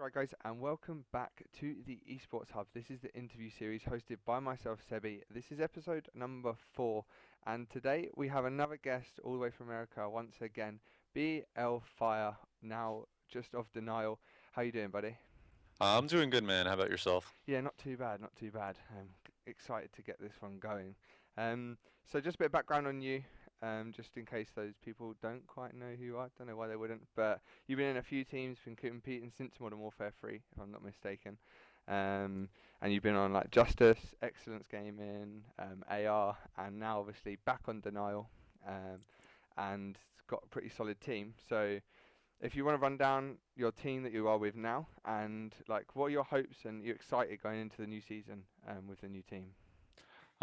Right, guys, and welcome back to the Esports Hub. This is the interview series hosted by myself, SEBBY. This is episode number 4, and today we have another guest all the way from America once again, Blfire, now just off denial. How you doing, buddy? I'm doing good, man. How about yourself? Yeah, not too bad, not too bad. I'm excited to get this one going. So just a bit of background on you, just in case those people don't quite know who you are. Don't know why they wouldn't, but you've been in a few teams, been competing since Modern Warfare 3, if I'm not mistaken. And you've been on like Justice, Excellence Gaming, AR, and now obviously back on Denial, and got a pretty solid team. So if you want to run down your team that you are with now, and like what are your hopes and you excited going into the new season with the new team?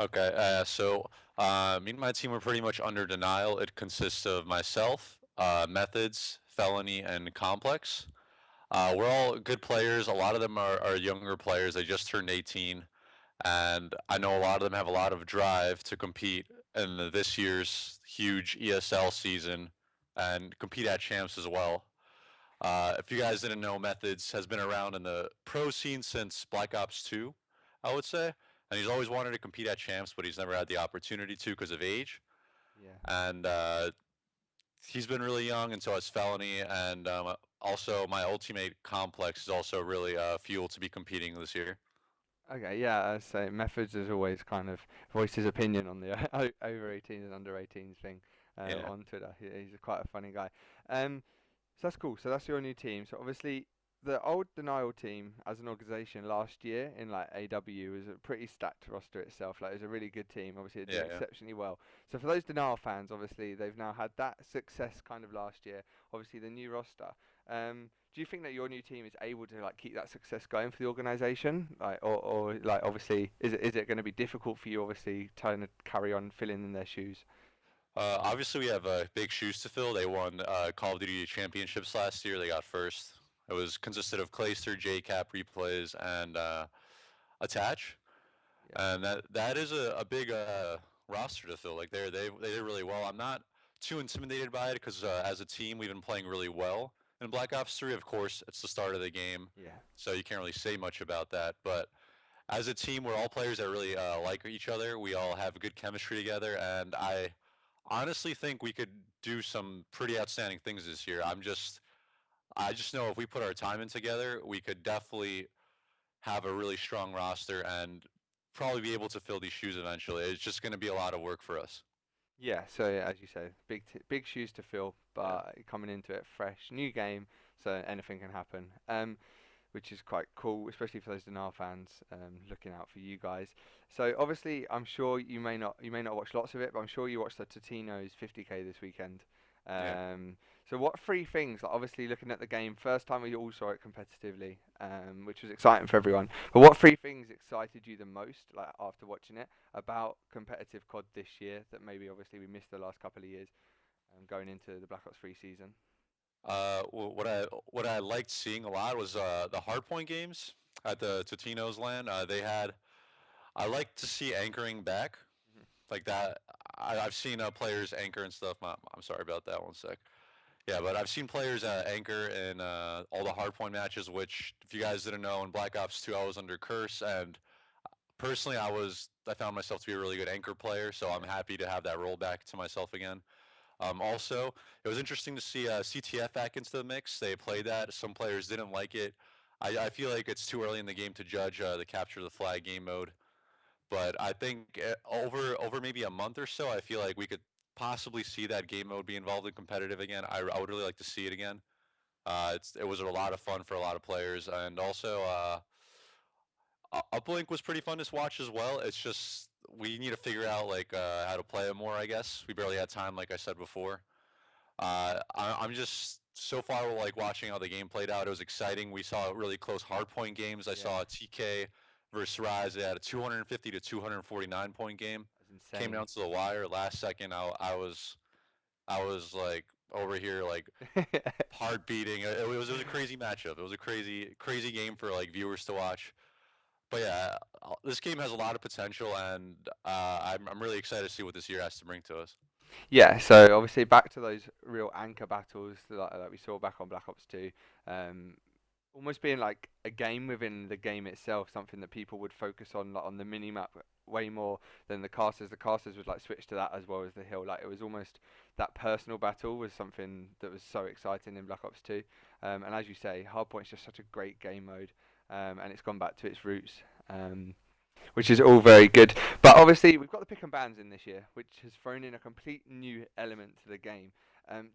Okay, me and my team are pretty much under denial. It consists of myself, Methods, Felony, and Complex. We're all good players. A lot of them are younger players. They just turned 18, and I know a lot of them have a lot of drive to compete in this year's huge ESL season and compete at champs as well. If you guys didn't know, Methods has been around in the pro scene since Black Ops 2, I would say. And he's always wanted to compete at champs, but he's never had the opportunity to because of age. Yeah. And he's been really young, and so has Felony. And also, my ultimate Complex is also really fueled to be competing this year. Okay, yeah, I say Methods has always kind of voiced his opinion on the over 18s and under 18s thing Yeah. on Twitter. He's quite a funny guy. Um, so that's cool. So that's your new team. So obviously the old Denial team as an organization last year in like AW was a pretty stacked roster itself. Like it was a really good team. Obviously it did Yeah, yeah. exceptionally well. So for those Denial fans, obviously they've now had that success kind of last year. Obviously the new roster. Do you think that your new team is able to like keep that success going for the organization? Like, or like obviously, is it going to be difficult for you? Obviously, trying to carry on filling in their shoes. Obviously, we have big shoes to fill. They won Call of Duty championships last year. They got first. It was consisted of Clayster, JCap, replays, and Attach. Yeah, And that is a big roster to fill. Like they did really well. I'm not too intimidated by it because as a team we've been playing really well. In Black Ops 3, of course, it's the start of the game, yeah, so you can't really say much about that. But as a team, we're all players that really like each other. We all have good chemistry together, and I honestly think we could do some pretty outstanding things this year. I just know if we put our time in together, we could definitely have a really strong roster and probably be able to fill these shoes eventually. It's just going to be a lot of work for us. yeah. So yeah, as you say, big shoes to fill, Yeah. but coming into it fresh, new game, so anything can happen. Which is quite cool, especially for those Dinar fans looking out for you guys. So obviously, I'm sure you may not watch lots of it, but I'm sure you watched the Totino's 50k this weekend. Yeah. Um, so what three things? Like obviously, looking at the game, first time we all saw it competitively, which was exciting for everyone. But what three things excited you the most, like after watching it, about competitive COD this year that maybe obviously we missed the last couple of years, going into the Black Ops 3 season? What I liked seeing a lot was the hardpoint games at the Totino's land. I like to see anchoring back Mhm. like that. I've seen players anchor and stuff. I'm sorry about that. One sec. Yeah, but I've seen players anchor in all the hardpoint matches. Which, if you guys didn't know, in Black Ops 2, I was under Curse, and personally, I found myself to be a really good anchor player. So I'm Yeah. happy to have that roll back to myself again. Also, it was interesting to see CTF back into the mix. They played that. Some players didn't like it. I feel like it's too early in the game to judge the capture the flag game mode. But I think over maybe a month or so, I feel like we could possibly see that game mode be involved in competitive again. I would really like to see it again. It was a lot of fun for a lot of players, and also Uplink was pretty fun to watch as well. It's just we need to figure out like how to play it more. I guess we barely had time, like I said before. I'm just so far like watching how the game played out. It was exciting. We saw really close hardpoint games. I Yeah. saw TK versus Rise. They had a 250 to 249 point game. That's Came insane. down to the wire last second. I was like over here like heart beating. It was a crazy matchup. It was a crazy game for like viewers to watch. But yeah, this game has a lot of potential, and I'm really excited to see what this year has to bring to us. Yeah, so obviously back to those real anchor battles that we saw back on Black Ops 2. Um, almost being like a game within the game itself, something that people would focus on, like on the mini map way more than the casters. The casters would like switch to that as well as the hill. Like it was almost that personal battle was something that was so exciting in Black Ops 2. And as you say, Hardpoint's just such a great game mode, and it's gone back to its roots. Which is all very good. But obviously, we've got the pick and bans in this year, which has thrown in a complete new element to the game.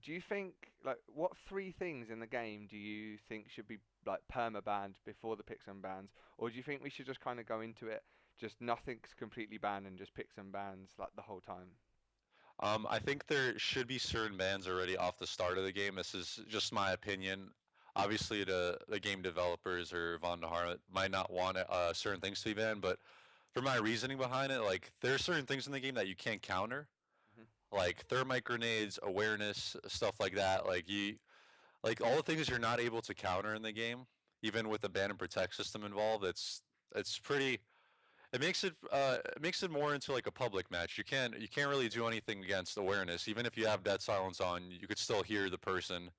Do you think, like, what three things in the game do you think should be like perma banned before the picks and bans, or do you think we should just kind of go into it just nothing's completely banned and just picks and bans like the whole time? I think there should be certain bans already off the start of the game. This is just my opinion. Obviously, the game developers or Von Har might not want certain things to be banned, but for my reasoning behind it, like there are certain things in the game that you can't counter, Hmm. like thermite grenades, awareness, stuff like that. Like all the things you're not able to counter in the game, even with the ban and protect system involved. It's pretty. It makes it more into like a public match. You can't really do anything against awareness. Even if you have dead silence on, you could still hear the person.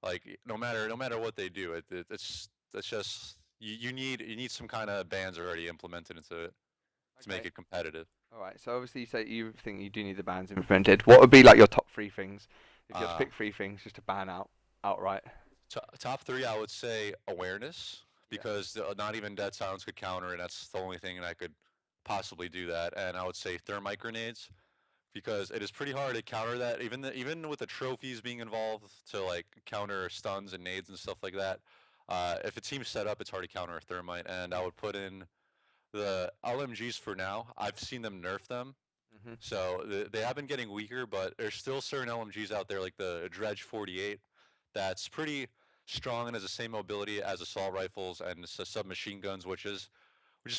Like no matter what they do, it's just you need some kind of bans already implemented into it to make Okay. it competitive. All right. So obviously, you say you think you do need the bans implemented. What would be like your top three things if you had to Uh, pick three things just to ban out outright? top three, I would say awareness Yeah. because not even dead silence could counter it. That's the only thing that could possibly do that. And I would say thermite grenades because it is pretty hard to counter that. Even with the trophies being involved to like counter stuns and nades and stuff like that. If a team's set up, it's hard to counter a thermite. And I Mm. would put in the LMGs for now. I've seen them nerf them. Mhm. So they have been getting weaker, but there's still certain LMGs out there like the Dredge 48 that's pretty strong and has the same mobility as assault rifles and submachine guns, which is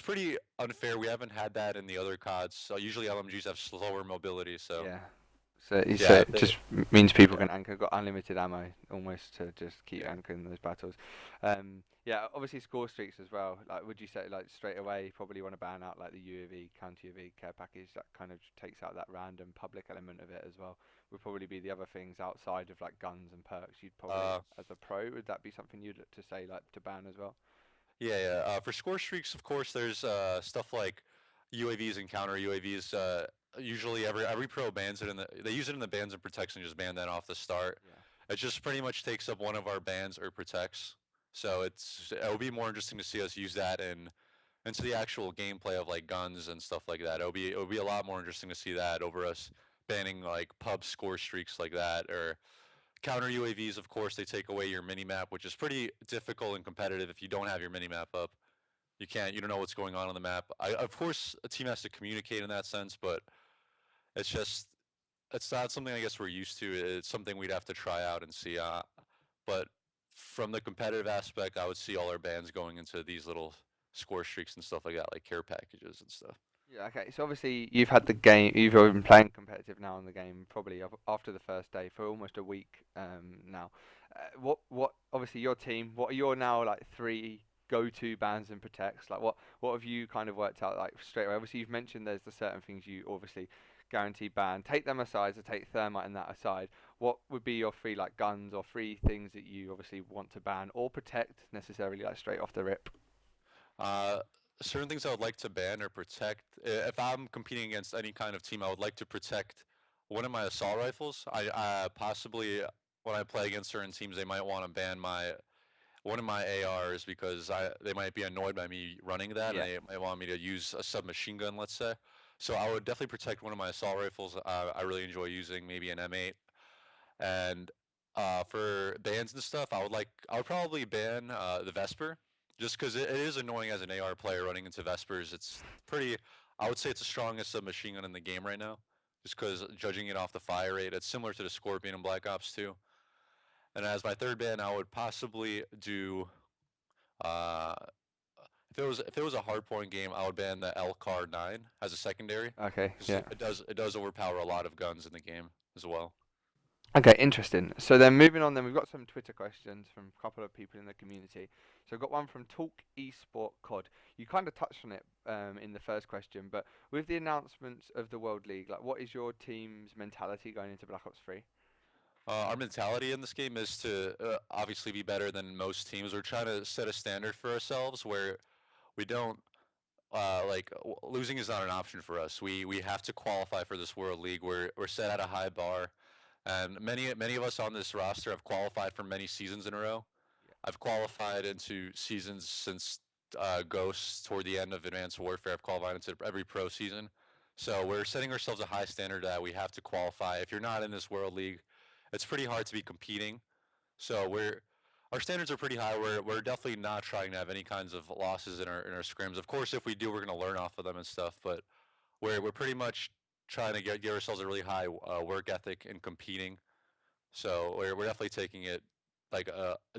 pretty unfair. We haven't had that in the other CODs. So usually LMGs have slower mobility. So Yeah. So yeah, it just means people yeah. can anchor, got unlimited ammo almost to just keep Yeah. anchoring those battles. Yeah, obviously score streaks as well. Like, would you say like straight away you probably want to ban out like the UAV, counter UAV care package that kind of takes out that random public element of it as well? Would probably be the other things outside of like guns and perks. You'd probably, Uh, as a pro, would that be something you'd look to say like to ban as well? yeah. For score streaks, of course, there's stuff like UAVs and counter UAVs. Usually, every pro bans it in the. They use it in the bans and protects and just ban that off the start. Yeah. It just pretty much takes up one of our bans or protects. So it'll be more interesting to see us use that in into the actual gameplay of like guns and stuff like that. It'll be a lot more interesting to see that over us banning like pub score streaks like that or counter UAVs. Of course, they take away your mini map, which is pretty difficult and competitive if you don't have your mini map up. You don't know what's going on the map. Of course, a team has to communicate in that sense, but it's just it's not something I guess we're used to. It's something we'd have to try out and see. But from the competitive aspect, I would see all our bans going into these little score streaks and stuff like that, like care packages and stuff. Yeah, okay. So obviously you've had the game, you've been playing competitive now in the game, probably after the first day for almost a week now. What? Obviously your team. What are your now like three go-to bans and protects? Like what have you kind of worked out like straight away? Obviously you've mentioned there's the certain things you obviously guarantee ban. Take them aside, so take thermite and that aside. What would be your three like guns or three things that you obviously want to ban or protect necessarily like straight off the rip? Uh, Certain things I would like to ban or protect. If I'm competing against any kind of team, I would like to protect one of my assault rifles. I possibly when I play against certain teams, they might want to ban my one of my ARs because they might be annoyed by me running that, and Yeah. they might want me to use a submachine gun, let's say. So I would definitely protect one of my assault rifles. I really enjoy using maybe an M8. And for bans and stuff, I would probably ban the Vesper, just because it is annoying as an AR player running into Vespers. It's pretty. I would say it's the strongest submachine gun in the game right now, just because judging it off the fire rate, it's similar to the Scorpion in Black Ops 2. And as my third ban, I would possibly do. Uh, if it was a hardpoint game, I would ban the LCAR 9 as a secondary, Okay. because Yeah. it does overpower a lot of guns in the game as well. Okay, interesting. So then moving on, then we've got some Twitter questions from a couple of people in the community. So I've got one from Talk Esport Cod. You kind of touched on it in the first question, but with the announcements of the World League, like what is your team's mentality going into Black Ops 3? Our mentality in this game is to obviously be better than most teams. We're trying to set a standard for ourselves where we don't losing is not an option for us. We have to qualify for this World League. We're set at a high bar, and many of us on this roster have qualified for many seasons in a row. Yeah. I've qualified into seasons since Ghosts toward the end of Advanced Warfare. I've qualified into every pro season. So we're setting ourselves a high standard that we have to qualify. If you're not in this World League, it's pretty hard to be competing. So our standards are pretty high. We're definitely not trying to have any kinds of losses in our scrims. Of course, if we do, we're going to learn off of them and stuff. But we're pretty much trying to give ourselves a really high work ethic in competing. So we're definitely taking it like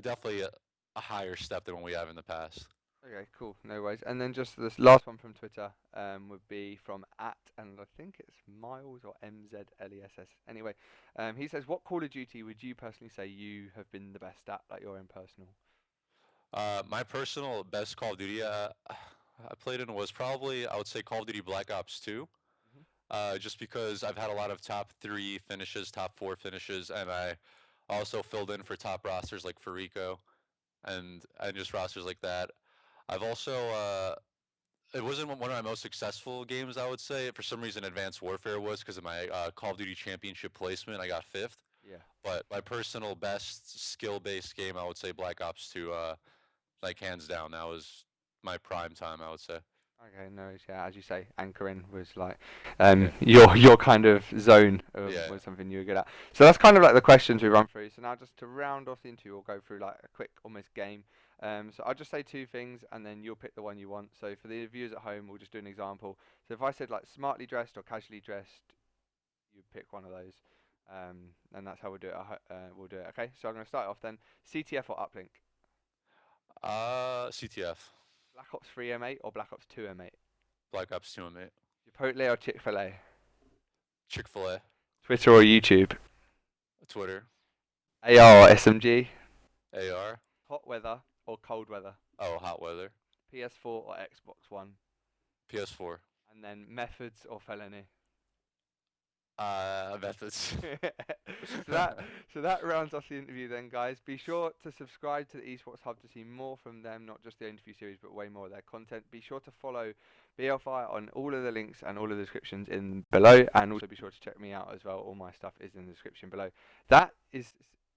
definitely a higher step than what we have in the past. Okay, cool. No worries. And then just this last one from Twitter would be from and I think it's Miles or MZLESS. Anyway, he says, what Call of Duty would you personally say you have been the best at, like your own personal? My personal best Call of Duty I played in was probably I would say Call of Duty Black Ops 2. Hmm. Just because I've had a lot of top 3 finishes, top 4 finishes, and I also filled in for top rosters like Farico and just rosters like that. I've also it wasn't one of my most successful games, I would say. For some reason, Advanced Warfare was because of my Call of Duty Championship placement. I got 5th. Yeah. But my personal best skill-based game, I would say Black Ops 2. Like hands down, that was my prime time, I would say. Okay, no, yeah, as you say, anchoring was like Yeah. your kind of zone Yeah. was something you were good at. So that's kind of like the questions we run through. So now just to round off the interview, we'll go through like a quick almost game. So I'll just say two things and then you'll pick the one you want. So for the viewers at home, we'll just do an example. So if I said like smartly dressed or casually dressed, you pick one of those. And that's how we'll do it. We'll do it. Okay, so I'm going to start off then. CTF or uplink? CTF. Black Ops 3 M8 or Black Ops 2 M8? Black Ops 2, mate. Chipotle or Chick-fil-A? Chick-fil-A. Twitter or YouTube? Twitter. AR or SMG? AR. Hot weather or cold weather? Oh, hot weather. PS4 or Xbox One? PS4. And then methods or felony? Methods. so that so that rounds off the interview then, guys. Be sure to subscribe to the Esports Hub to see more from them, not just the interview series, but way more of their content. Be sure to follow Blfire on all of the links and all of the descriptions in below, and also be sure to check me out as well. All my stuff is in the description below. That is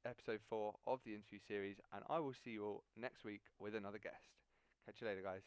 episode 4 of the interview series, and I will see you all next week with another guest. Catch you later, guys.